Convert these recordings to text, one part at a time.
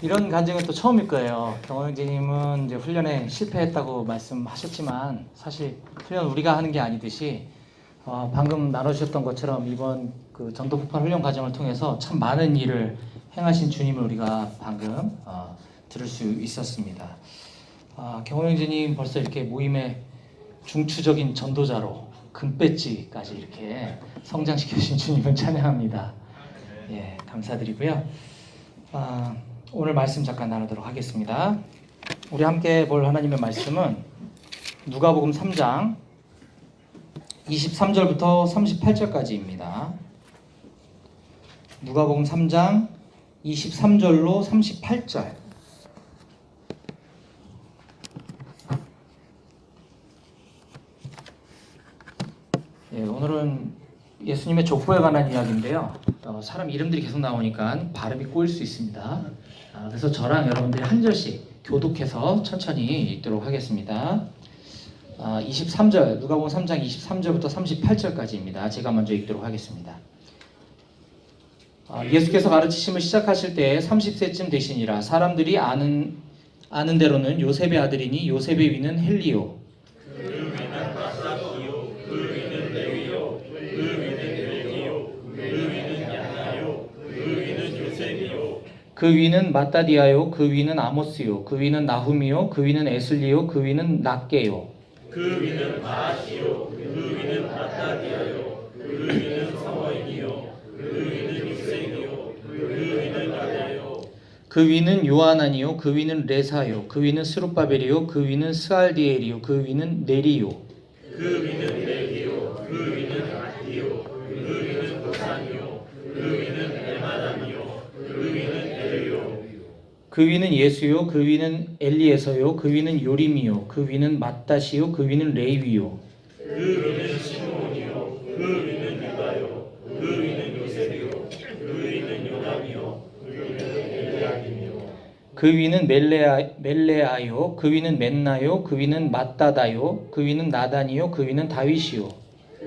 이런 간증은 또 처음일 거예요. 경호형제님은 이제 훈련에 실패했다고 말씀하셨지만 사실 훈련 우리가 하는 게 아니듯이 방금 나눠주셨던 것처럼 이번 그 전도폭발 훈련 과정을 통해서 참 많은 일을 행하신 주님을 우리가 방금 들을 수 있었습니다. 경호형제님 벌써 이렇게 모임의 중추적인 전도자로 금배지까지 이렇게 성장시켜주신 주님을 찬양합니다. 예, 감사드리고요. 오늘 말씀 잠깐 나누도록 하겠습니다. 우리 함께 볼 하나님의 말씀은 누가복음 3장 23절부터 38절까지입니다. 누가복음 3장 23절로 38절. 예, 오늘은 예수님의 족보에 관한 이야기인데요. 사람 이름들이 계속 나오니까 발음이 꼬일 수 있습니다. 그래서 저랑 여러분들이 한 절씩 교독해서 천천히 읽도록 하겠습니다. 23절, 누가복음 3장 23절부터 38절까지입니다. 제가 먼저 읽도록 하겠습니다. 예수께서 가르치심을 시작하실 때 30세쯤 되시니라. 사람들이 아는 대로는 요셉의 아들이니 요셉의 위는 헬리오, 그 위는 마따디아요, 그 위는 아모스요, 그 위는 나훔이요, 그 위는 에슬리요, 그 위는 낫게요, 그 위는 마아시요, 그 위는 마따디아요, 그 위는 서머이요, 그 위는 유세이요, 그 위는 야다요, 그 위는 요하나니요, 그 위는 레사요, 그 위는 스룹바벨이요, 그 위는 스알디엘이요, 그 위는 네리요, 그 위는 레기요, 그 위는 아디요, 그 위는 고산이요, 그 위는 에마담이요, 그 위는 에르요, 그 위는 예수요, 그 위는 엘리에서요, 그 위는 요림이요, 그 위는 맏다시요, 그 위는 레위요, 그 위는 시몬이요, 그 위는 유다요, 그 위는 요셉이요, 그 위는 요담이요, 그 위는 엘리야김이요, 그 위는 멜레아요, 그 위는 맨나요, 그 위는 맏다다요, 그 위는 나단이요, 그 위는 다윗이요,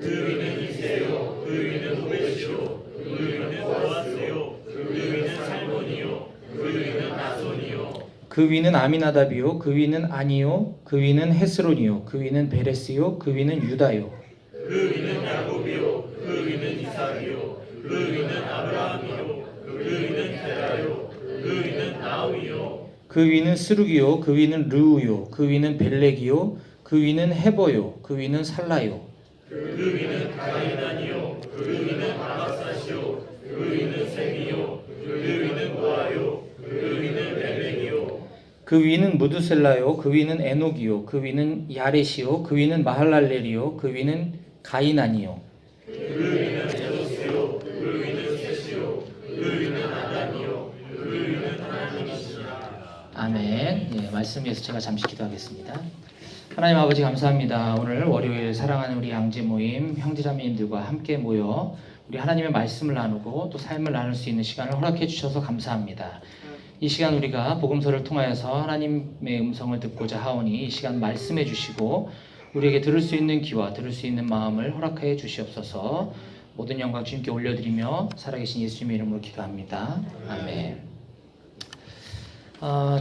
그 위는 이세요, 그 위는 호베시요, 그 위는 보아스요, 그 위는 살몬이요, 그 위는 나손이요, 그 위는 아미나답이요, 그 위는 아니요, 그 위는 헤스론이요, 그 위는 베레스요, 그 위는 유다요, 그 위는 야곱이요, 그 위는 이삭이요, 그 위는 아브라함이요, 그 위는 테라요, 그 위는 나우이요, 그 위는 스룩이요, 그 위는 르우요, 그 위는 벨렉이요, 그 위는 헤버요, 그 위는 살라요, 그 위는 가이난이요, 그 위는 아박사시요, 그 위는 셈이요, 그 위는 모아요, 그 위는 레벡이요, 그 위는 무드셀라요, 그 위는 에녹이요, 그 위는 야렛이요, 그 위는 마할랄렐이요, 그 위는 가이난이요, 그 위는 에노스요, 그 위는 셋이요, 그 위는 아담이요, 그 위는 하나님이시라. 아멘. 예, 말씀 위해서 제가 잠시 기도하겠습니다. 하나님 아버지 감사합니다. 오늘 월요일 사랑하는 우리 양재 모임 형제자매님들과 함께 모여 우리 하나님의 말씀을 나누고 또 삶을 나눌 수 있는 시간을 허락해 주셔서 감사합니다. 이 시간 우리가 복음서를 통하여서 하나님의 음성을 듣고자 하오니 이 시간 말씀해 주시고 우리에게 들을 수 있는 귀와 들을 수 있는 마음을 허락해 주시옵소서. 모든 영광 주님께 올려드리며 살아계신 예수님의 이름으로 기도합니다. 아멘.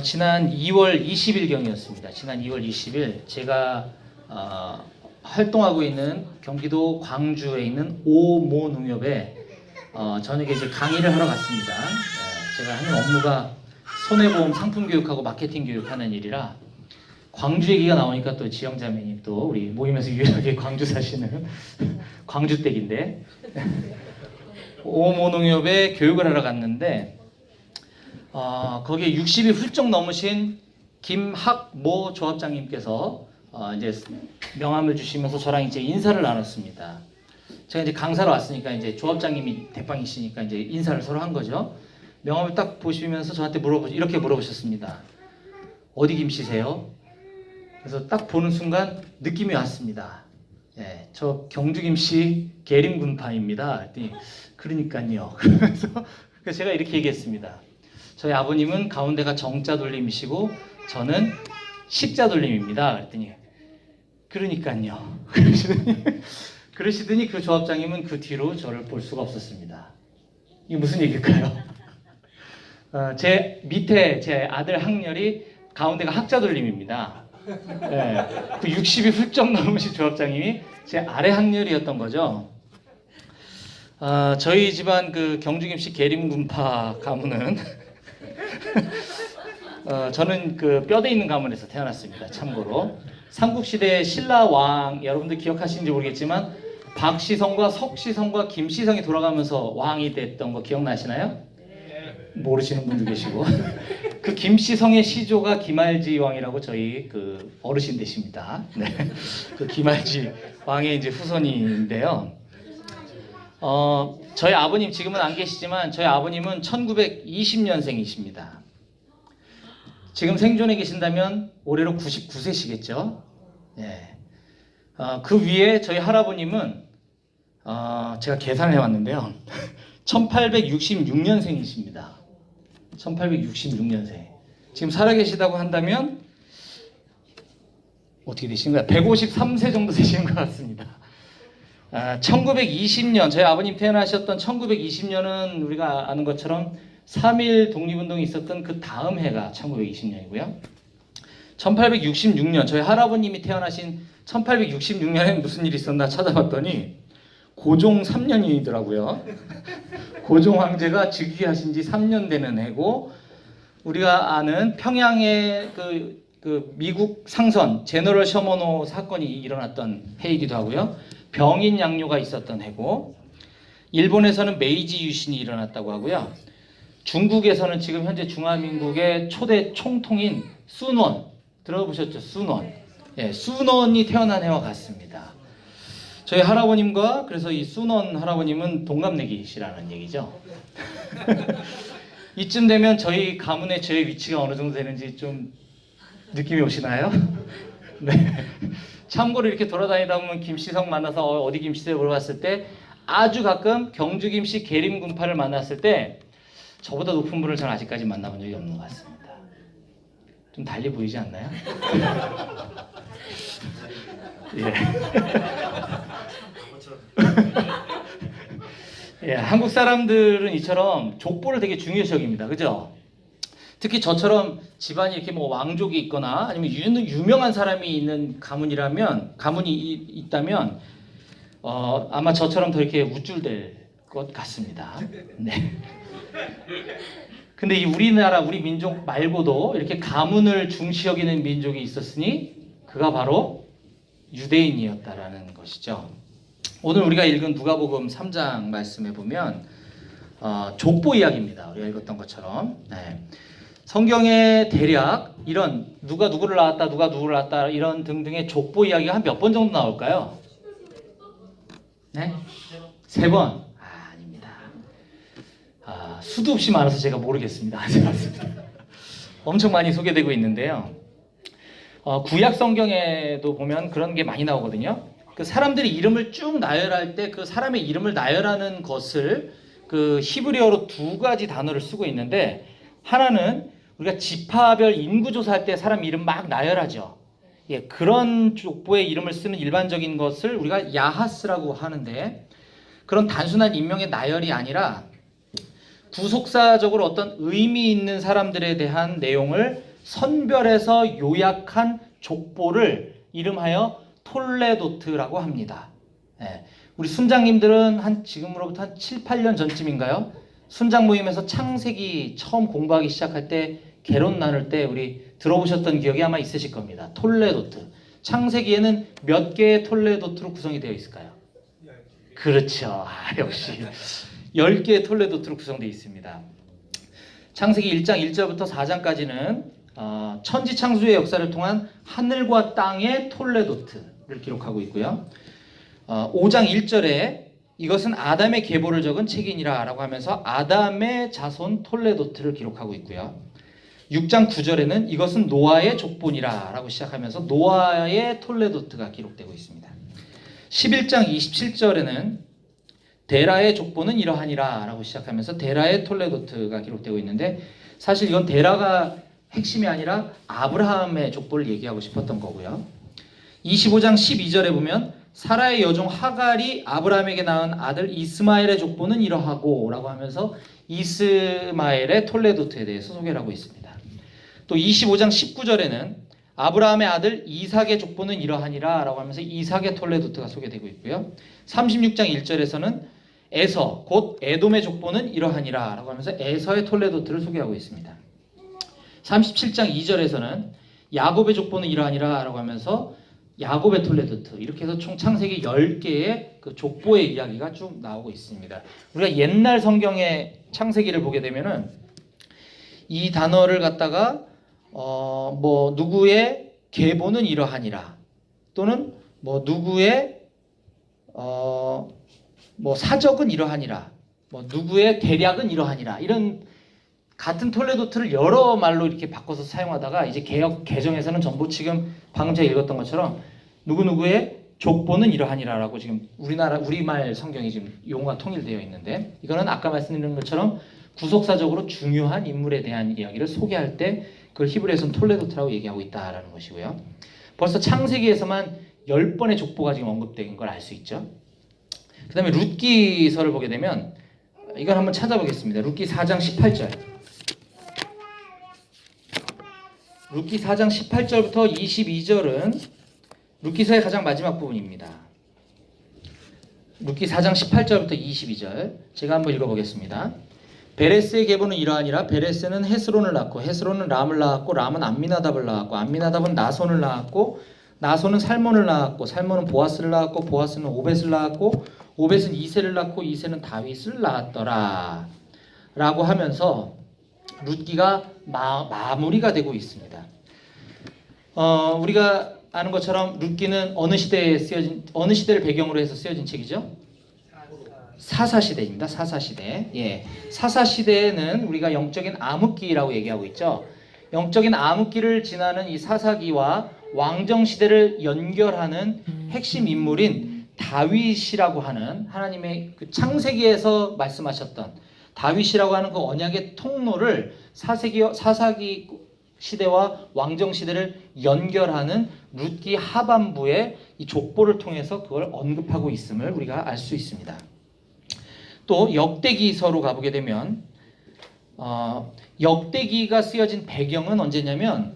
지난 2월 20일경이었습니다. 지난 2월 20일 제가 활동하고 있는 경기도 광주에 있는 오모농협에 저녁에 이제 강의를 하러 갔습니다. 제가 하는 업무가 손해보험 상품 교육하고 마케팅 교육하는 일이라 광주 얘기가 나오니까 또 지영자매님 또 우리 모임에서 유일하게 광주 사시는 광주댁인데 오모농협에 교육을 하러 갔는데 거기에 60이 훌쩍 넘으신 김학모 조합장님께서 이제 명함을 주시면서 저랑 이제 인사를 나눴습니다. 제가 이제 강사로 왔으니까 이제 조합장님이 대빵이시니까 이제 인사를 서로 한 거죠. 명함을 딱 보시면서 저한테 이렇게 물어보셨습니다. 어디 김씨세요? 그래서 딱 보는 순간 느낌이 왔습니다. 예, 저 경주 김씨 계림군파입니다. 그러니까요. 그래서 제가 이렇게 얘기했습니다. 저희 아버님은 가운데가 정자 돌림이시고 저는 식자 돌림입니다. 그랬더니 그러니까요. 그러시더니 그 조합장님은 그 뒤로 저를 볼 수가 없었습니다. 이게 무슨 얘기일까요? 제 밑에 제 아들 학렬이 가운데가 학자돌림입니다. 네, 그 60이 훌쩍 넘으신 조합장님이 제 아래 학렬이었던 거죠. 저희 집안 그 경주김씨 계림군파 가문은 저는 그 뼈대 있는 가문에서 태어났습니다. 참고로 삼국시대 신라왕 여러분들 기억하시는지 모르겠지만 박시성과 석시성과 김시성이 돌아가면서 왕이 됐던 거 기억나시나요? 모르시는 분도 계시고 그 김시성의 시조가 김알지 왕이라고 저희 그 어르신 되십니다. 네, 그 김알지 왕의 이제 후손인데요. 저희 아버님 지금은 안 계시지만 저희 아버님은 1920년생이십니다. 지금 생존해 계신다면 올해로 99세시겠죠. 예. 그 위에 저희 할아버님은 제가 계산을 해왔는데요. 1866년생이십니다. 1866년생. 지금 살아계시다고 한다면 어떻게 되시는가요? 153세 정도 되시는 것 같습니다. 1920년 저희 아버님 태어나셨던 1920년은 우리가 아는 것처럼 3.1 독립운동이 있었던 그 다음 해가 1920년이고요. 1866년 저희 할아버님이 태어나신 1866년에 무슨 일이 있었나 찾아봤더니 고종 3년이더라고요. 고종 황제가 즉위하신 지 3년 되는 해고 우리가 아는 평양의 그 미국 상선 제너럴 셔머노 사건이 일어났던 해이기도 하고요. 병인 양요가 있었던 해고 일본에서는 메이지 유신이 일어났다고 하고요. 중국에서는 지금 현재 중화민국의 초대 총통인 순원 들어보셨죠? 순원. 예, 순원이 태어난 해와 같습니다. 저희 할아버님과 그래서 이 순원 할아버님은 동갑내기시라는 얘기죠. 이쯤 되면 저희 가문의 저의 위치가 어느 정도 되는지 좀 느낌이 오시나요? 네. 참고로 이렇게 돌아다니다 보면 김시성 만나서 어디 김씨세요 물어봤을 때 아주 가끔 경주 김씨 계림군파를 만났을 때 저보다 높은 분을 저는 아직까지 만나본 적이 없는 것 같습니다. 좀 달리 보이지 않나요? 예. 예, 한국 사람들은 이처럼 족보를 되게 중요시 여깁니다. 그죠? 특히 저처럼 집안이 이렇게 뭐 왕족이 있거나 아니면 유명한 사람이 있는 가문이 있다면 아마 저처럼 더 이렇게 우쭐댈 것 같습니다. 네. 근데 이 우리나라 우리 민족 말고도 이렇게 가문을 중시 여기는 민족이 있었으니 그가 바로 유대인이었다라는 것이죠. 오늘 우리가 읽은 누가복음 3장 말씀에 보면 족보 이야기입니다. 우리가 읽었던 것처럼. 네. 성경에 대략 이런 누가 누구를 낳았다, 누가 누구를 낳았다 이런 등등의 족보 이야기가 한 몇 번 정도 나올까요? 네? 3번? 아닙니다. 수도 없이 많아서 제가 모르겠습니다. 엄청 많이 소개되고 있는데요. 구약 성경에도 보면 그런 게 많이 나오거든요. 그 사람들이 이름을 쭉 나열할 때 그 사람의 이름을 나열하는 것을 그 히브리어로 2가지 단어를 쓰고 있는데 하나는 우리가 지파별 인구 조사할 때 사람 이름 막 나열하죠. 예, 그런 족보의 이름을 쓰는 일반적인 것을 우리가 야하스라고 하는데 그런 단순한 인명의 나열이 아니라 구속사적으로 어떤 의미 있는 사람들에 대한 내용을 선별해서 요약한 족보를 이름하여 톨레도트라고 합니다. 예, 우리 순장님들은 지금으로부터 한 7, 8년 전쯤인가요? 순장 모임에서 창세기 처음 공부하기 시작할 때 개론 나눌 때 우리 들어보셨던 기억이 아마 있으실 겁니다. 톨레도트. 창세기에는 몇 개의 톨레도트로 구성이 되어 있을까요? 그렇죠. 역시 10개의 톨레도트로 구성되어 있습니다. 창세기 1장 1절부터 4장까지는 천지 창조의 역사를 통한 하늘과 땅의 톨레도트를 기록하고 있고요. 5장 1절에 이것은 아담의 계보를 적은 책이니라 라고 하면서 아담의 자손 톨레도트를 기록하고 있고요. 6장 9절에는 이것은 노아의 족본이라 라고 시작하면서 노아의 톨레도트가 기록되고 있습니다. 11장 27절에는 데라의 족보는 이러하니라 라고 시작하면서 데라의 톨레도트가 기록되고 있는데 사실 이건 데라가 핵심이 아니라 아브라함의 족보를 얘기하고 싶었던 거고요. 25장 12절에 보면 사라의 여종 하갈이 아브라함에게 낳은 아들 이스마엘의 족보는 이러하고 라고 하면서 이스마엘의 톨레도트에 대해서 소개를 하고 있습니다. 또 25장 19절에는 아브라함의 아들 이삭의 족보는 이러하니라 라고 하면서 이삭의 톨레도트가 소개되고 있고요. 36장 1절에서는 에서 곧 에돔의 족보는 이러하니라 라고 하면서 에서의 톨레도트를 소개하고 있습니다. 37장 2절에서는 야곱의 족보는 이러하니라 라고 하면서 야곱의 톨레도트, 이렇게 해서 총 창세기 10개의 그 족보의 이야기가 쭉 나오고 있습니다. 우리가 옛날 성경의 창세기를 보게 되면은 이 단어를 갖다가 뭐 누구의 계보는 이러하니라, 또는 뭐 누구의 뭐 사적은 이러하니라, 뭐 누구의 대략은 이러하니라, 이런 같은 톨레도트를 여러 말로 이렇게 바꿔서 사용하다가 이제 개역 개정에서는 전부 지금 방금 제가 읽었던 것처럼 누구누구의 족보는 이러하니라라고 지금 우리말 성경이 지금 용어가 통일되어 있는데, 이거는 아까 말씀드린 것처럼 구속사적으로 중요한 인물에 대한 이야기를 소개할 때 그걸 히브리에서는 톨레도트라고 얘기하고 있다라는 것이고요. 벌써 창세기에서만 10번의 족보가 지금 언급된 걸 알 수 있죠. 그 다음에 룻기서를 보게 되면 이걸 한번 찾아보겠습니다. 룻기 4장 18절. 룻기 4장 18절부터 22절은 룻기서의 가장 마지막 부분입니다. 룻기 4장 18절부터 22절 제가 한번 읽어보겠습니다. 베레스의 계보는 이러하니라. 베레스는 헤스론을 낳고 헤스론은 람을 낳았고 람은 암미나답을 낳았고 암미나답은 나손을 낳았고 나손은 살몬을 낳았고 살몬은 보아스를 낳았고 보아스는 오벳을 낳았고 오벳은 이새를 낳고 이새는 다윗을 낳았더라 라고 하면서 룻기가 마무리가 되고 있습니다. 우리가 아는 것처럼 룻기는 어느 시대를 배경으로 해서 쓰여진 책이죠? 사사시대입니다. 사사시대. 예. 사사시대에는 우리가 영적인 암흑기라고 얘기하고 있죠. 영적인 암흑기를 지나는 이 사사기와 왕정시대를 연결하는 핵심 인물인 다윗이라고 하는 하나님의 그 창세기에서 말씀하셨던 다윗이라고 하는 그 언약의 통로를 사사기 시대와 왕정 시대를 연결하는 룻기 하반부의 이 족보를 통해서 그걸 언급하고 있음을 우리가 알 수 있습니다. 또 역대기서로 가보게 되면 역대기가 쓰여진 배경은 언제냐면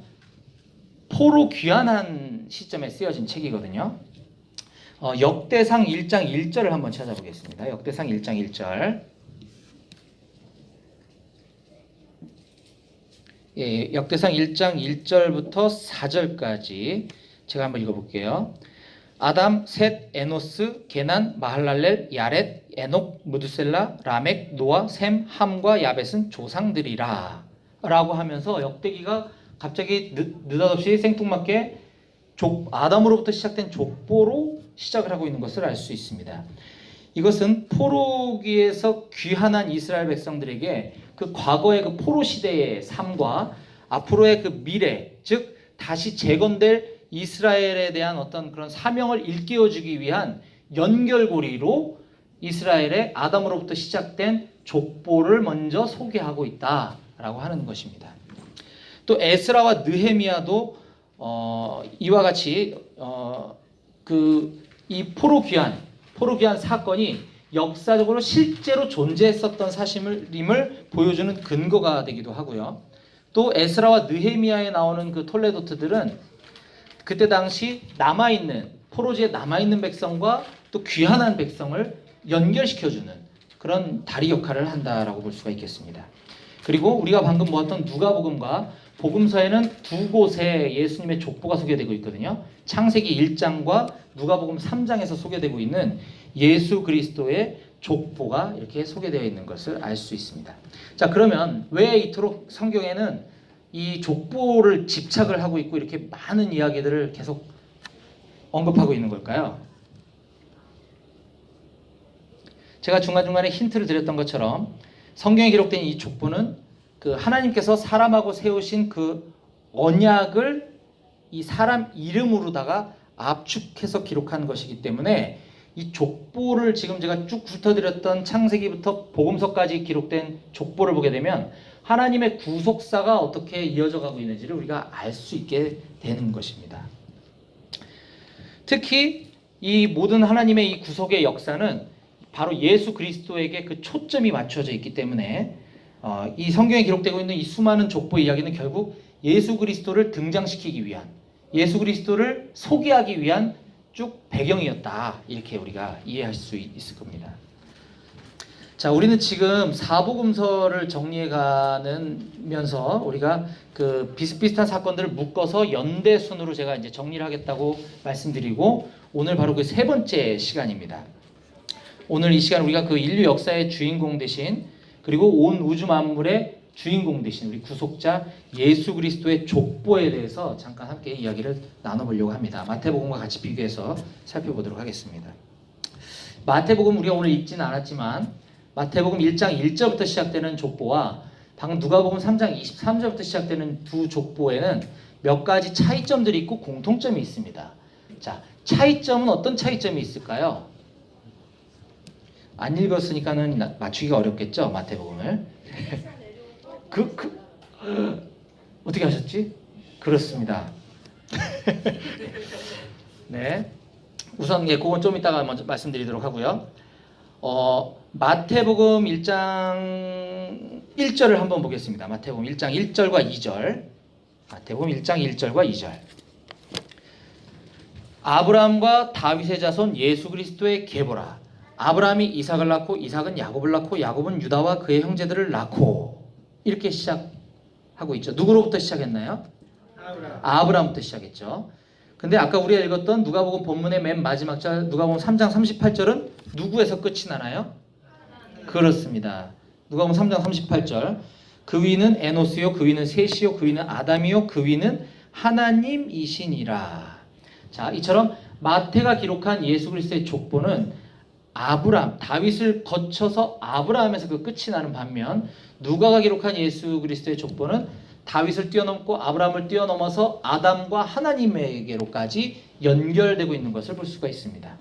포로 귀환한 시점에 쓰여진 책이거든요. 역대상 1장 1절을 한번 찾아보겠습니다. 역대상 1장 1절. 예, 역대상 1장 1절부터 4절까지 제가 한번 읽어볼게요. 아담, 셋, 에노스, 게난, 마할랄렐, 야렛, 에녹, 무드셀라, 라멕, 노아, 셈, 함과 야벳은 조상들이라 라고 하면서 역대기가 갑자기 느닷없이 생뚱맞게 아담으로부터 시작된 족보로 시작을 하고 있는 것을 알 수 있습니다. 이것은 포로기에서 귀환한 이스라엘 백성들에게 그 과거의 그 포로 시대의 삶과 앞으로의 그 미래, 즉 다시 재건될 이스라엘에 대한 어떤 그런 사명을 일깨워주기 위한 연결고리로 이스라엘의 아담으로부터 시작된 족보를 먼저 소개하고 있다라고 하는 것입니다. 또 에스라와 느헤미야도 이와 같이 이 포로 귀환 사건이 역사적으로 실제로 존재했었던 사실임을 보여주는 근거가 되기도 하고요. 또 에스라와 느헤미야에 나오는 그 톨레도트들은 그때 당시 포로지에 남아있는 백성과 또 귀환한 백성을 연결시켜주는 그런 다리 역할을 한다라고 볼 수가 있겠습니다. 그리고 우리가 방금 보았던 누가복음과 복음서에는 두 곳에 예수님의 족보가 소개되고 있거든요. 창세기 1장과 누가복음 3장에서 소개되고 있는 예수 그리스도의 족보가 이렇게 소개되어 있는 것을 알 수 있습니다. 자, 그러면 왜 이토록 성경에는 이 족보를 집착을 하고 있고 이렇게 많은 이야기들을 계속 언급하고 있는 걸까요? 제가 중간중간에 힌트를 드렸던 것처럼 성경에 기록된 이 족보는 그 하나님께서 사람하고 세우신 그 언약을 이 사람 이름으로다가 압축해서 기록한 것이기 때문에 이 족보를 지금 제가 쭉 훑어드렸던 창세기부터 복음서까지 기록된 족보를 보게 되면 하나님의 구속사가 어떻게 이어져 가고 있는지를 우리가 알 수 있게 되는 것입니다. 특히 이 모든 하나님의 이 구속의 역사는 바로 예수 그리스도에게 그 초점이 맞춰져 있기 때문에 이 성경에 기록되고 있는 이 수많은 족보 이야기는 결국 예수 그리스도를 등장시키기 위한, 예수 그리스도를 소개하기 위한 쭉 배경이었다, 이렇게 우리가 이해할 수 있을 겁니다. 자, 우리는 지금 사복음서를 정리해가면서 우리가 그 비슷비슷한 사건들을 묶어서 연대 순으로 제가 이제 정리를 하겠다고 말씀드리고, 오늘 바로 그 세 번째 시간입니다. 오늘 이 시간 우리가 그 인류 역사의 주인공 대신, 그리고 온 우주 만물의 주인공 대신 우리 구속자 예수 그리스도의 족보에 대해서 잠깐 함께 이야기를 나눠보려고 합니다. 마태복음과 같이 비교해서 살펴보도록 하겠습니다. 마태복음 우리가 오늘 읽지는 않았지만 마태복음 1장 1절부터 시작되는 족보와 방금 누가복음 3장 23절부터 시작되는 두 족보에는 몇 가지 차이점들이 있고 공통점이 있습니다. 자, 차이점은 어떤 차이점이 있을까요? 안 읽었으니까는 맞추기가 어렵겠죠, 마태복음을. 어떻게 하셨지? 그렇습니다. 네. 우선 그건 좀 이따가 먼저 말씀드리도록 하고요. 마태복음 1장 1절을 한번 보겠습니다. 마태복음 1장 1절과 2절. 마태복음 1장 1절과 2절. 아브라함과 다윗의 자손 예수 그리스도의 계보라. 아브라함이 이삭을 낳고 이삭은 야곱을 낳고 야곱은 유다와 그의 형제들을 낳고, 이렇게 시작하고 있죠. 누구로부터 시작했나요? 아브라함부터 시작했죠. 근데 아까 우리가 읽었던 누가복음 본문의 맨 마지막 절 누가복음 3장 38절은 누구에서 끝이 나나요? 그렇습니다. 누가복음 3장 38절. 그 위는 에노스요, 그 위는 셋이요, 그 위는 아담이요, 그 위는 하나님이시니라. 자, 이처럼 마태가 기록한 예수 그리스도의 족보는 아브라함, 다윗을 거쳐서 아브라함에서 그 끝이 나는 반면, 누가가 기록한 예수 그리스도의 족보는 다윗을 뛰어넘고 아브라함을 뛰어넘어서 아담과 하나님에게로까지 연결되고 있는 것을 볼 수가 있습니다.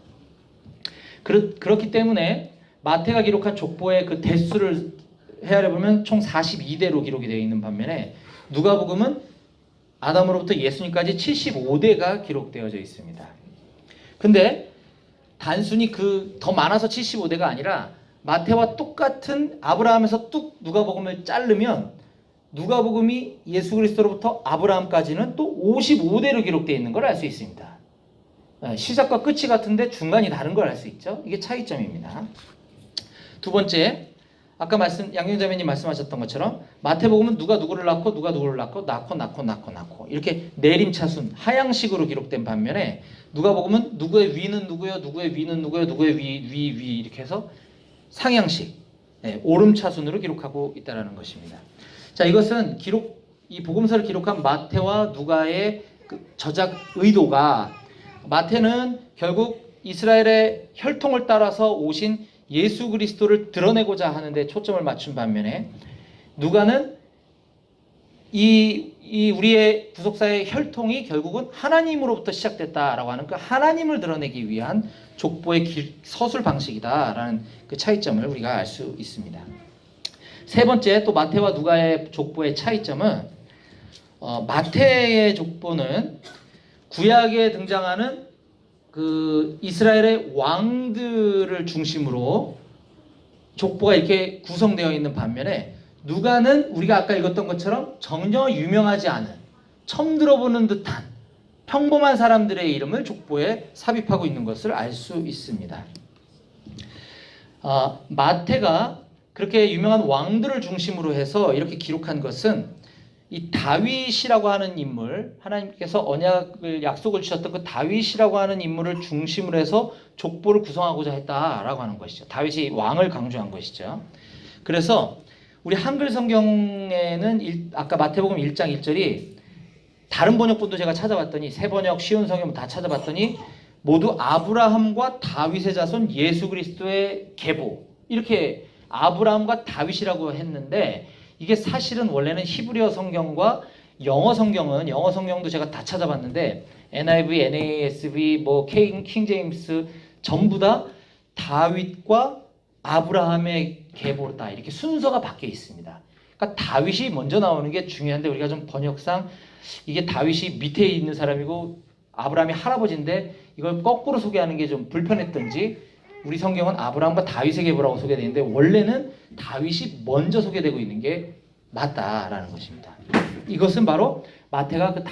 그렇기 때문에 마태가 기록한 족보의 그 대수를 헤아려보면 총 42대로 기록이 되어 있는 반면에 누가복음은 아담으로부터 예수님까지 75대가 기록되어져 있습니다. 근데 단순히 더 많아서 75대가 아니라 마태와 똑같은 아브라함에서 뚝 누가복음을 자르면 누가복음이 예수 그리스도로부터 아브라함까지는 또 55대로 기록되어 있는 걸 알 수 있습니다. 시작과 끝이 같은데 중간이 다른 걸 알 수 있죠. 이게 차이점입니다. 두 번째, 아까 양경자매님 말씀하셨던 것처럼 마태복음은 누가 누구를 낳고 누가 누구를 낳고 이렇게 내림차순 하향식으로 기록된 반면에 누가복음은 누구의 위는 누구요, 누구의 위는 누구요, 누구의 위 이렇게 해서 상향식, 오름차순으로 기록하고 있다는 것입니다. 자, 이것은 이 복음서를 기록한 마태와 누가의 그 저작 의도가, 마태는 결국 이스라엘의 혈통을 따라서 오신 예수 그리스도를 드러내고자 하는데 초점을 맞춘 반면에 누가는 우리의 구속사의 혈통이 결국은 하나님으로부터 시작됐다라고 하는 그 하나님을 드러내기 위한 족보의 서술 방식이다라는 그 차이점을 우리가 알 수 있습니다. 세 번째, 또 마태와 누가의 족보의 차이점은 마태의 족보는 구약에 등장하는 그 이스라엘의 왕들을 중심으로 족보가 이렇게 구성되어 있는 반면에 누가는 우리가 아까 읽었던 것처럼 전혀 유명하지 않은, 처음 들어보는 듯한 평범한 사람들의 이름을 족보에 삽입하고 있는 것을 알 수 있습니다. 마태가 그렇게 유명한 왕들을 중심으로 해서 이렇게 기록한 것은 이 다윗이라고 하는 인물, 하나님께서 언약을 약속을 주셨던 그 다윗이라고 하는 인물을 중심으로 해서 족보를 구성하고자 했다라고 하는 것이죠. 다윗이 왕을 강조한 것이죠. 그래서 우리 한글 성경에는 아까 마태복음 1장 1절이 다른 번역본도 제가 찾아봤더니, 새 번역, 쉬운 성경 다 찾아봤더니 모두 아브라함과 다윗의 자손 예수 그리스도의 계보, 이렇게 아브라함과 다윗이라고 했는데, 이게 사실은 원래는 히브리어 성경과 영어 성경도 제가 다 찾아봤는데 NIV, NASB, 킹 제임스 전부 다 다윗과 아브라함의 계보다 이렇게 순서가 바뀌어 있습니다. 그러니까 다윗이 먼저 나오는 게 중요한데, 우리가 좀 번역상 이게 다윗이 밑에 있는 사람이고 아브라함이 할아버지인데 이걸 거꾸로 소개하는 게 좀 불편했던지 우리 성경은 아브라함과 다윗의 계보라고 소개되는데 원래는 다윗이 먼저 소개되고 있는 게 맞다라는 것입니다. 이것은 바로 마태가 그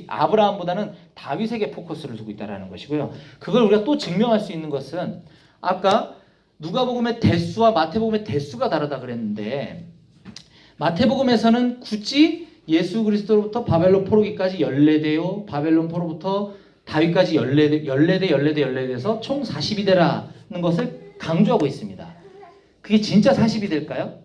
아브라함보다는 다윗에게 포커스를 두고 있다라는 것이고요. 그걸 우리가 또 증명할 수 있는 것은 아까 누가복음의 대수와 마태복음의 대수가 다르다 그랬는데 마태복음에서는 굳이 예수 그리스도로부터 바벨론 포로기까지 14대요. 바벨론 포로부터 다윗까지 14대에서 총 42대라는 것을 강조하고 있습니다. 그게 진짜 42대일까요?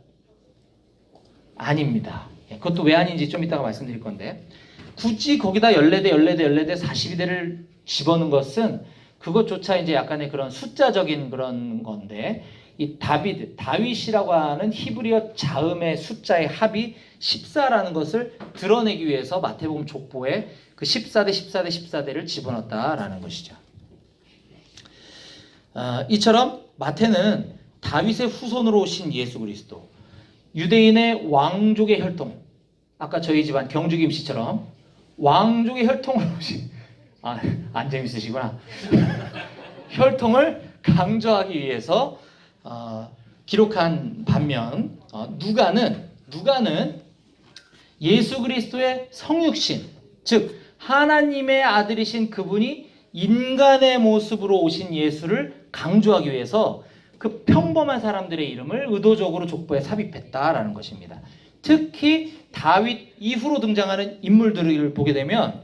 아닙니다. 그것도 왜 아닌지 좀 이따가 말씀드릴 건데 굳이 거기다 14대 42대를 집어넣은 것은 그것조차 이제 약간의 그런 숫자적인 그런 건데 이 다윗이라고 하는 히브리어 자음의 숫자의 합이 14라는 것을 드러내기 위해서 마태복음 족보에 그 14대를 집어넣었다라는 것이죠. 이처럼 마태는 다윗의 후손으로 오신 예수 그리스도, 유대인의 왕족의 혈통, 아까 저희 집안 경주 김씨처럼 왕족의 혈통으로 오신 안 재밌으시구나. 혈통을 강조하기 위해서 기록한 반면 누가는 예수 그리스도의 성육신, 즉 하나님의 아들이신 그분이 인간의 모습으로 오신 예수를 강조하기 위해서 그 평범한 사람들의 이름을 의도적으로 족보에 삽입했다라는 것입니다. 특히 다윗 이후로 등장하는 인물들을 보게 되면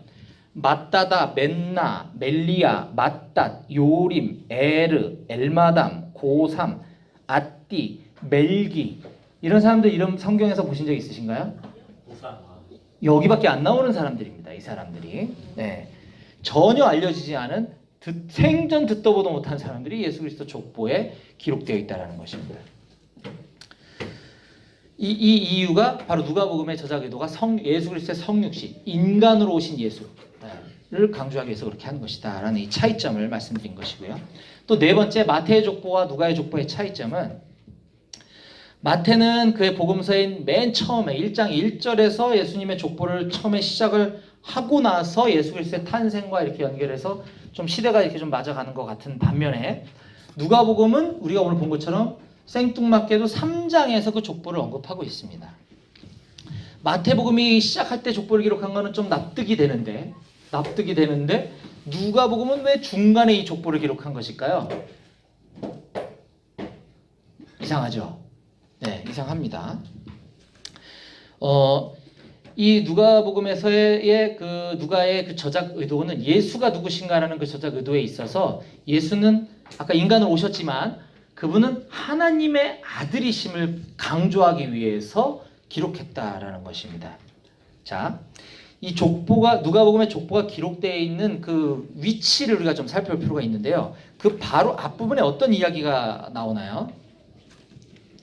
맏다다, 멘나, 멜리야, 맏닷, 요림, 에르, 엘마담, 고삼, 앗디, 멜기 이런 사람들 이름 성경에서 보신 적 있으신가요? 여기밖에 안 나오는 사람들입니다. 이 사람들이 전혀 알려지지 않은 생전 듣도 보도 못한 사람들이 예수 그리스도 족보에 기록되어 있다는 것입니다. 이 이유가 바로 누가복음의 저작 의도가 예수 그리스도의 성육신, 인간으로 오신 예수를 강조하기 위해서 그렇게 한 것이다 라는 이 차이점을 말씀드린 것이고요. 또 네 번째, 마태의 족보와 누가의 족보의 차이점은 마태는 그의 복음서인 맨 처음에 1장 1절에서 예수님의 족보를 처음에 시작을 하고 나서 예수 그리스도의 탄생과 이렇게 연결해서 좀 시대가 이렇게 좀 맞아가는 것 같은 반면에 누가복음은 우리가 오늘 본 것처럼 생뚱맞게도 3장에서 그 족보를 언급하고 있습니다. 마태복음이 시작할 때 족보를 기록한 거는 좀 납득이 되는데 누가복음은 왜 중간에 이 족보를 기록한 것일까요? 이상하죠? 네, 이상합니다. 이 누가복음에서의 누가의 그 저작 의도는 예수가 누구신가라는 그 저작 의도에 있어서 예수는 아까 인간으로 오셨지만 그분은 하나님의 아들이심을 강조하기 위해서 기록했다라는 것입니다. 자, 이 누가복음의 족보가 기록되어 있는 그 위치를 우리가 좀 살펴볼 필요가 있는데요. 그 바로 앞부분에 어떤 이야기가 나오나요?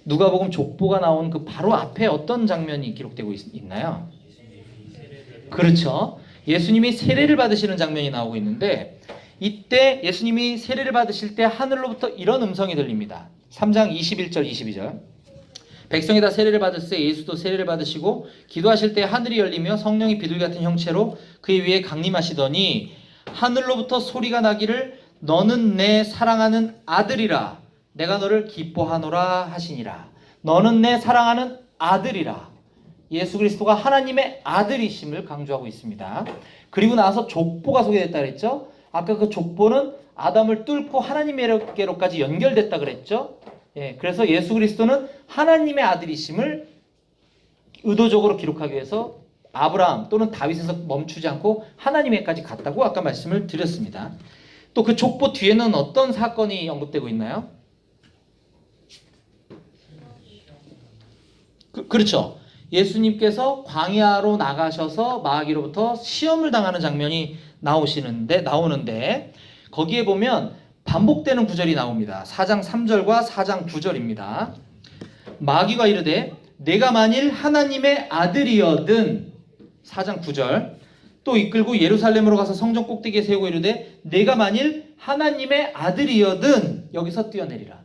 누가복음 족보가 나온 그 바로 앞에 어떤 장면이 기록되고 있나요? 그렇죠. 예수님이 세례를 받으시는 장면이 나오고 있는데 이때 예수님이 세례를 받으실 때 하늘로부터 이런 음성이 들립니다. 3장 21절 22절 백성이 다 세례를 받았을 때 예수도 세례를 받으시고 기도하실 때 하늘이 열리며 성령이 비둘기 같은 형체로 그의 위에 강림하시더니 하늘로부터 소리가 나기를 너는 내 사랑하는 아들이라 내가 너를 기뻐하노라 하시니라. 너는 내 사랑하는 아들이라. 예수 그리스도가 하나님의 아들이심을 강조하고 있습니다. 그리고 나서 족보가 소개됐다 그랬죠. 아까 그 족보는 아담을 뚫고 하나님께로까지 연결됐다 그랬죠. 그래서 예수 그리스도는 하나님의 아들이심을 의도적으로 기록하기 위해서 아브라함 또는 다윗에서 멈추지 않고 하나님에까지 갔다고 아까 말씀을 드렸습니다. 또 그 족보 뒤에는 어떤 사건이 언급되고 있나요? 그렇죠. 예수님께서 광야로 나가셔서 마귀로부터 시험을 당하는 장면이 나오는데 거기에 보면 반복되는 구절이 나옵니다. 4장 3절과 4장 9절입니다. 마귀가 이르되 내가 만일 하나님의 아들이여든 4장 9절 또 이끌고 예루살렘으로 가서 성전 꼭대기에 세우고 이르되 내가 만일 하나님의 아들이여든 여기서 뛰어내리라.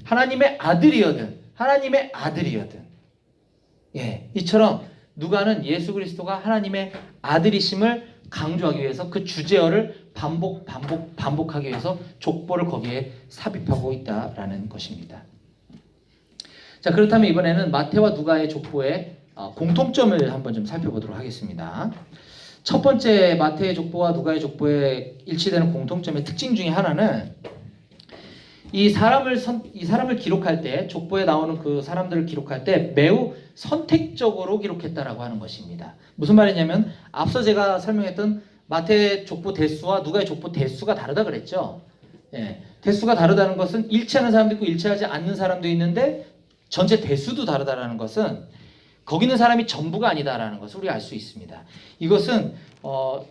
하나님의 아들이여든 이처럼 누가는 예수 그리스도가 하나님의 아들이심을 강조하기 위해서 그 주제어를 반복하기 위해서 족보를 거기에 삽입하고 있다라는 것입니다. 자, 그렇다면 이번에는 마태와 누가의 족보의 공통점을 한번 좀 살펴보도록 하겠습니다. 첫 번째 마태의 족보와 누가의 족보에 일치되는 공통점의 특징 중에 하나는 이 사람을 기록할 때, 족보에 나오는 그 사람들을 기록할 때 매우 선택적으로 기록했다라고 하는 것입니다. 무슨 말이냐면 앞서 제가 설명했던 마태의 족보 대수와 누가의 족보 대수가 다르다 그랬죠. 예, 대수가 다르다는 것은 일치하는 사람도 있고 일치하지 않는 사람도 있는데 전체 대수도 다르다라는 것은 거기 있는 사람이 전부가 아니다라는 것을 우리가 알 수 있습니다. 이것은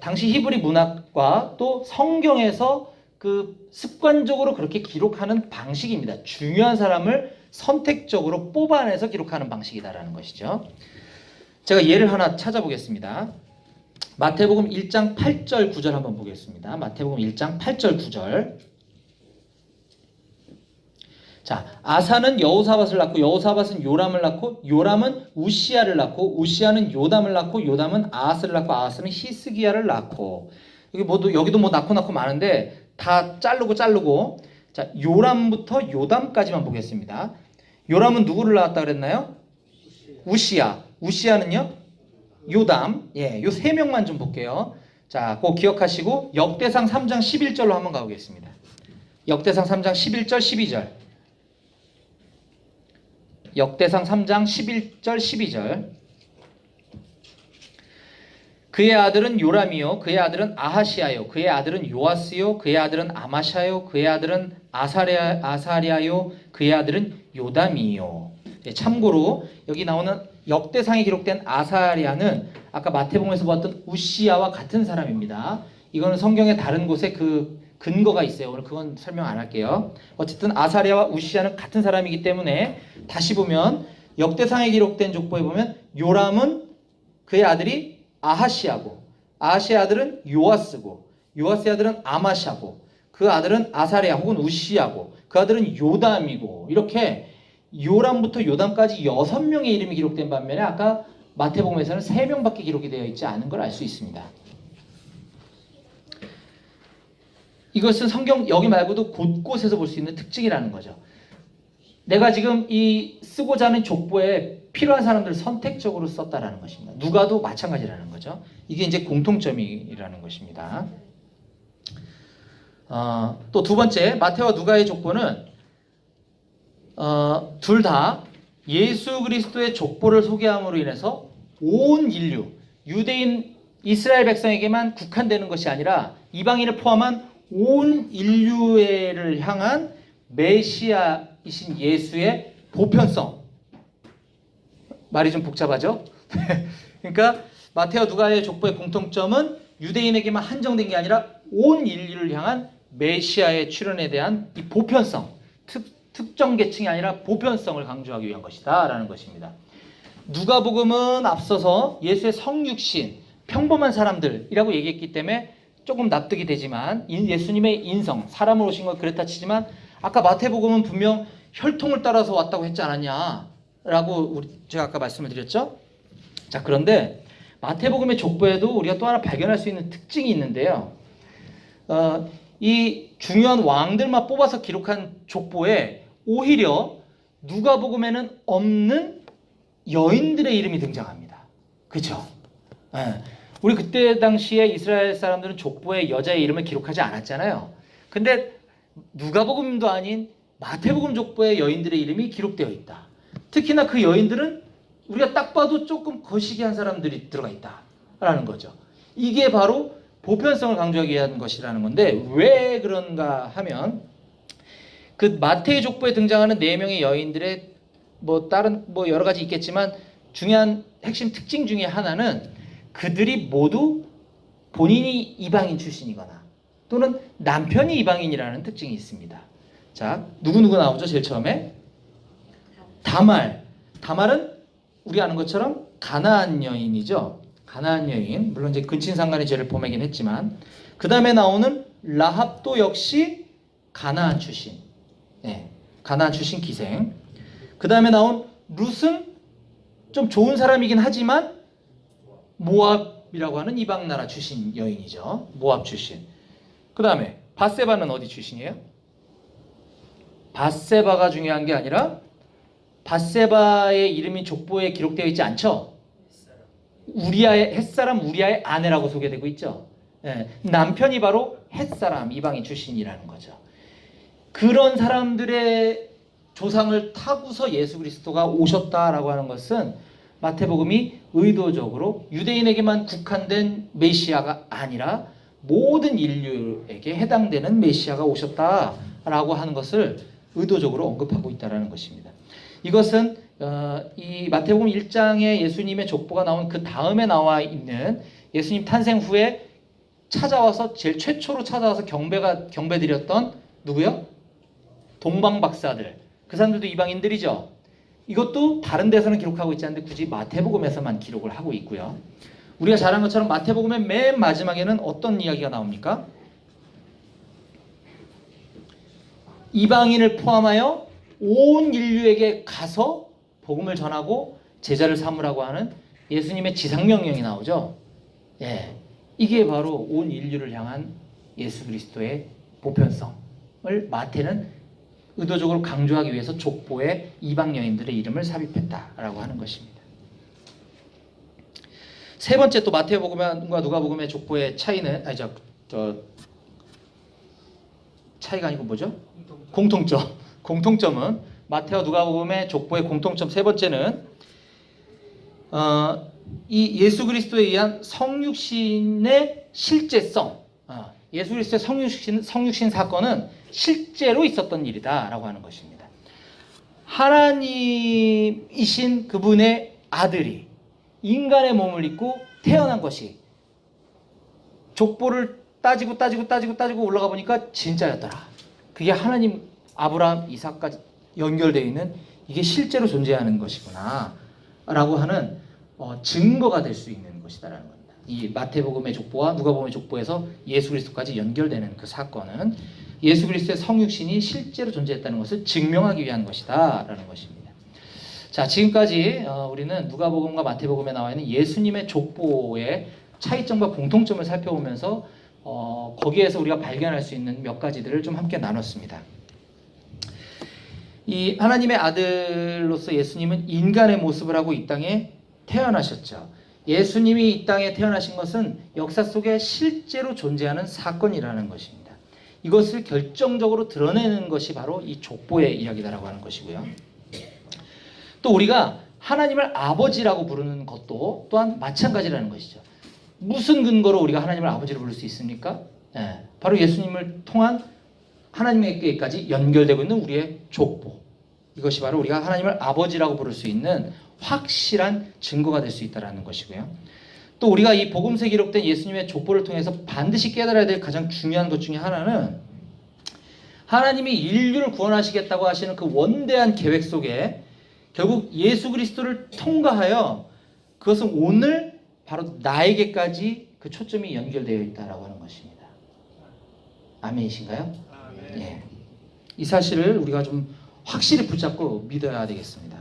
당시 히브리 문학과 또 성경에서 그 습관적으로 그렇게 기록하는 방식입니다. 중요한 사람을 선택적으로 뽑아내서 기록하는 방식이다라는 것이죠. 제가 예를 하나 찾아보겠습니다. 마태복음 1장 8절 9절 한번 보겠습니다. 마태복음 1장 8절 9절. 자, 아사는 여호사밧을 낳고 여호사밧은 요람을 낳고 요람은 우시야를 낳고 우시야는 요담을 낳고 요담은 아하스를 낳고 아하스는 히스기야를 낳고 여기도 뭐 낳고 많은데 다 자르고 자, 요람부터 요담까지만 보겠습니다. 요람은 누구를 낳았다 그랬나요? 우시야. 우시야는요? 요담. 예, 요 세 명만 좀 볼게요. 자, 꼭 기억하시고 역대상 3장 11절로 한번 가보겠습니다. 역대상 3장 11절 12절. 역대상 3장 11절 12절. 그의 아들은 요람이요 그의 아들은 아하시야요 그의 아들은 요아스요 그의 아들은 아마샤요 그의 아들은 아사랴요 그의 아들은 요담이요. 참고로 여기 나오는 역대상에 기록된 아사랴는 아까 마태복음에서 보았던 우시야와 같은 사람입니다. 이거는 성경의 다른 곳에 그 근거가 있어요. 오늘 그건 설명 안 할게요. 어쨌든 아사랴와 우시야는 같은 사람이기 때문에 다시 보면 역대상에 기록된 족보에 보면 요람은 그의 아들이 아하시야고 아하시의 아들은 요아스고 요아스의 아들은 아마샤고 그 아들은 아사랴 혹은 우시야고 그 아들은 요담이고 이렇게 요람부터 요담까지 6명의 이름이 기록된 반면에 아까 마태복음에서는 3명밖에 기록이 되어 있지 않은 걸 알 수 있습니다. 이것은 성경 여기 말고도 곳곳에서 볼 수 있는 특징이라는 거죠. 내가 지금 이 쓰고자 하는 족보에 필요한 사람들을 선택적으로 썼다라는 것입니다. 누가도 마찬가지라는 거죠. 이게 이제 공통점이라는 것입니다. 또 두 번째 마태와 누가의 족보는 둘 다 예수 그리스도의 족보를 소개함으로 인해서 온 인류, 유대인 이스라엘 백성에게만 국한되는 것이 아니라 이방인을 포함한 온 인류를 향한 메시아이신 예수의 보편성. 말이 좀 복잡하죠? 그러니까 마태와 누가의 족보의 공통점은 유대인에게만 한정된 게 아니라 온 인류를 향한 메시아의 출현에 대한 이 보편성, 특정 계층이 아니라 보편성을 강조하기 위한 것이다 라는 것입니다. 누가복음은 앞서서 예수의 성육신, 평범한 사람들이라고 얘기했기 때문에 조금 납득이 되지만 예수님의 인성, 사람으로 오신 걸 그랬다 치지만 아까 마태복음은 분명 혈통을 따라서 왔다고 했지 않았냐라고 제가 아까 말씀을 드렸죠. 자, 그런데 마태복음의 족보에도 우리가 또 하나 발견할 수 있는 특징이 있는데요. 이 중요한 왕들만 뽑아서 기록한 족보에 오히려 누가복음에는 없는 여인들의 이름이 등장합니다. 그렇죠? 네. 우리 그때 당시에 이스라엘 사람들은 족보에 여자의 이름을 기록하지 않았잖아요. 근데 누가복음도 아닌 마태복음 족보에 여인들의 이름이 기록되어 있다. 특히나 그 여인들은 우리가 딱 봐도 조금 거시기한 사람들이 들어가 있다라는 거죠. 이게 바로 보편성을 강조하기 위한 것이라는 건데 왜 그런가 하면 그 마태의 족보에 등장하는 4명의 여인들의 다른 여러 가지 있겠지만 중요한 핵심 특징 중에 하나는 그들이 모두 본인이 이방인 출신이거나 또는 남편이 이방인이라는 특징이 있습니다. 자, 누구 나오죠? 제일 처음에 다말은 우리 아는 것처럼 가나안 여인이죠. 가나안 여인. 물론 이제 근친상간의 죄를 범하긴 했지만 그 다음에 나오는 라합도 역시 가나안 출신. 네, 가나안 출신 기생. 그 다음에 나온 룻은 좀 좋은 사람이긴 하지만 모압이라고 하는 이방 나라 출신 여인이죠. 모압 출신. 그 다음에 밧세바는 어디 출신이에요? 밧세바가 중요한 게 아니라 밧세바의 이름이 족보에 기록되어 있지 않죠? 우리아의 햇사람 우리아의 아내라고 소개되고 있죠. 예, 남편이 바로 햇사람 이방인 출신이라는 거죠. 그런 사람들의 조상을 타고서 예수 그리스도가 오셨다라고 하는 것은 마태복음이 의도적으로 유대인에게만 국한된 메시아가 아니라 모든 인류에게 해당되는 메시아가 오셨다라고 하는 것을 의도적으로 언급하고 있다는 것입니다. 이것은 이 마태복음 1장에 예수님의 족보가 나온 그 다음에 나와 있는 예수님 탄생 후에 찾아와서 제일 최초로 찾아와서 경배드렸던 누구요? 동방 박사들. 그 사람들도 이방인들이죠. 이것도 다른 데서는 기록하고 있지 않는데 굳이 마태복음에서만 기록을 하고 있고요. 우리가 잘 아는 것처럼 마태복음의 맨 마지막에는 어떤 이야기가 나옵니까? 이방인을 포함하여 온 인류에게 가서 복음을 전하고 제자를 삼으라고 하는 예수님의 지상명령이 나오죠. 예, 이게 바로 온 인류를 향한 예수 그리스도의 보편성을 마태는 의도적으로 강조하기 위해서 족보에 이방 여인들의 이름을 삽입했다라고 하는 것입니다. 세 번째 또 마태복음과 누가복음의 족보의 차이는 차이가 아니고 뭐죠? 공통점은 마태와 누가복음의 족보의 공통점 세 번째는 이 예수 그리스도에 의한 성육신의 실제성, 예수 그리스도의 성육신 사건은 실제로 있었던 일이다라고 하는 것입니다. 하나님이신 그분의 아들이 인간의 몸을 입고 태어난 것이 족보를 따지고 올라가 보니까 진짜였더라. 그게 하나님 아브라함 이삭까지 연결되어 있는 이게 실제로 존재하는 것이구나 라고 하는 증거가 될 수 있는 것이다라는 겁니다. 이 마태복음의 족보와 누가복음의 족보에서 예수 그리스도까지 연결되는 그 사건은 예수 그리스도의 성육신이 실제로 존재했다는 것을 증명하기 위한 것이다 라는 것입니다. 자, 지금까지 우리는 누가복음과 마태복음에 나와 있는 예수님의 족보의 차이점과 공통점을 살펴보면서 거기에서 우리가 발견할 수 있는 몇 가지들을 좀 함께 나눴습니다. 이 하나님의 아들로서 예수님은 인간의 모습을 하고 이 땅에 태어나셨죠. 예수님이 이 땅에 태어나신 것은 역사 속에 실제로 존재하는 사건이라는 것입니다. 이것을 결정적으로 드러내는 것이 바로 이 족보의 이야기다라고 하는 것이고요. 또 우리가 하나님을 아버지라고 부르는 것도 또한 마찬가지라는 것이죠. 무슨 근거로 우리가 하나님을 아버지로 부를 수 있습니까? 바로 예수님을 통한 하나님에게까지 연결되고 있는 우리의 족보. 이것이 바로 우리가 하나님을 아버지라고 부를 수 있는 확실한 증거가 될 수 있다는 것이고요. 또 우리가 이 복음서에 기록된 예수님의 족보를 통해서 반드시 깨달아야 될 가장 중요한 것 중에 하나는 하나님이 인류를 구원하시겠다고 하시는 그 원대한 계획 속에 결국 예수 그리스도를 통과하여 그것은 오늘 바로 나에게까지 그 초점이 연결되어 있다라고 하는 것입니다. 아멘이신가요? 아멘. 예. 이 사실을 우리가 좀 확실히 붙잡고 믿어야 되겠습니다.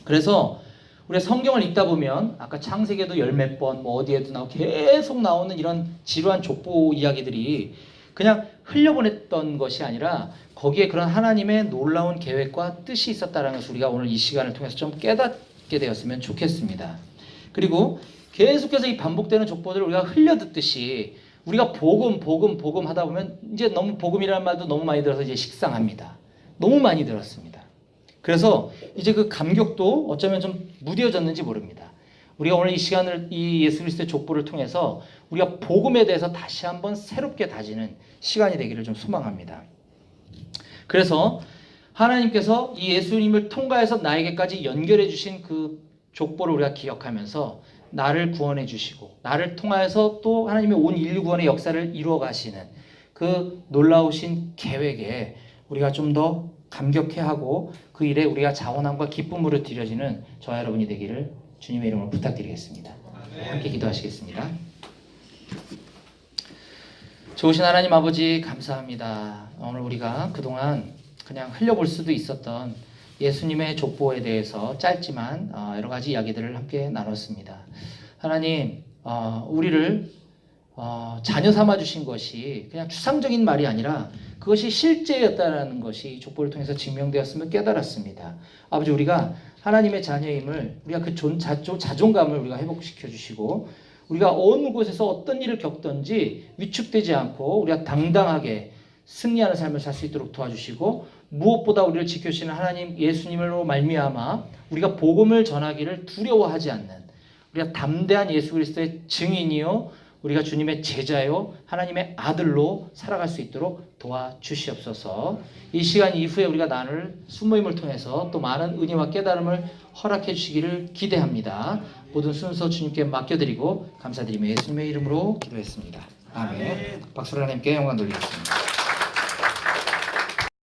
그래서 우리가 성경을 읽다 보면 아까 창세기에도 열몇 번 뭐 어디에도 나오고 계속 나오는 이런 지루한 족보 이야기들이 그냥 흘려보냈던 것이 아니라 거기에 그런 하나님의 놀라운 계획과 뜻이 있었다는 것을 우리가 오늘 이 시간을 통해서 좀 깨닫게 되었으면 좋겠습니다. 그리고 계속해서 이 반복되는 족보들을 우리가 흘려듣듯이 우리가 복음 하다 보면 이제 너무 복음이라는 말도 너무 많이 들어서 이제 식상합니다. 너무 많이 들었습니다. 그래서 이제 그 감격도 어쩌면 좀 무뎌졌는지 모릅니다. 우리가 오늘 이 시간을 이 예수 그리스도의 족보를 통해서 우리가 복음에 대해서 다시 한번 새롭게 다지는 시간이 되기를 좀 소망합니다. 그래서 하나님께서 이 예수님을 통과해서 나에게까지 연결해 주신 그 족보를 우리가 기억하면서 나를 구원해 주시고 나를 통하여서 또 하나님의 온 인류 구원의 역사를 이루어 가시는 그 놀라우신 계획에 우리가 좀 더 감격해하고 그 일에 우리가 자원함과 기쁨으로 드려지는 저와 여러분이 되기를 주님의 이름으로 부탁드리겠습니다. 함께 기도하시겠습니다. 좋으신 하나님 아버지 감사합니다. 오늘 우리가 그동안 그냥 흘려볼 수도 있었던 예수님의 족보에 대해서 짧지만 여러 가지 이야기들을 함께 나눴습니다. 하나님, 우리를 자녀 삼아 주신 것이 그냥 추상적인 말이 아니라 그것이 실제였다라는 것이 이 족보를 통해서 증명되었음을 깨달았습니다. 아버지, 우리가 하나님의 자녀임을, 우리가 그 자존감을 우리가 회복시켜 주시고, 우리가 어느 곳에서 어떤 일을 겪든지 위축되지 않고 우리가 당당하게 승리하는 삶을 살 수 있도록 도와주시고, 무엇보다 우리를 지켜주시는 하나님 예수님으로 말미암아 우리가 복음을 전하기를 두려워하지 않는, 우리가 담대한 예수 그리스도의 증인이요 우리가 주님의 제자요 하나님의 아들로 살아갈 수 있도록 도와주시옵소서. 이 시간 이후에 우리가 나눌 순모임을 통해서 또 많은 은혜와 깨달음을 허락해 주시기를 기대합니다. 모든 순서 주님께 맡겨드리고 감사드리며 예수님의 이름으로 기도했습니다. 아멘. 박수로 하나님께 영광 돌리겠습니다.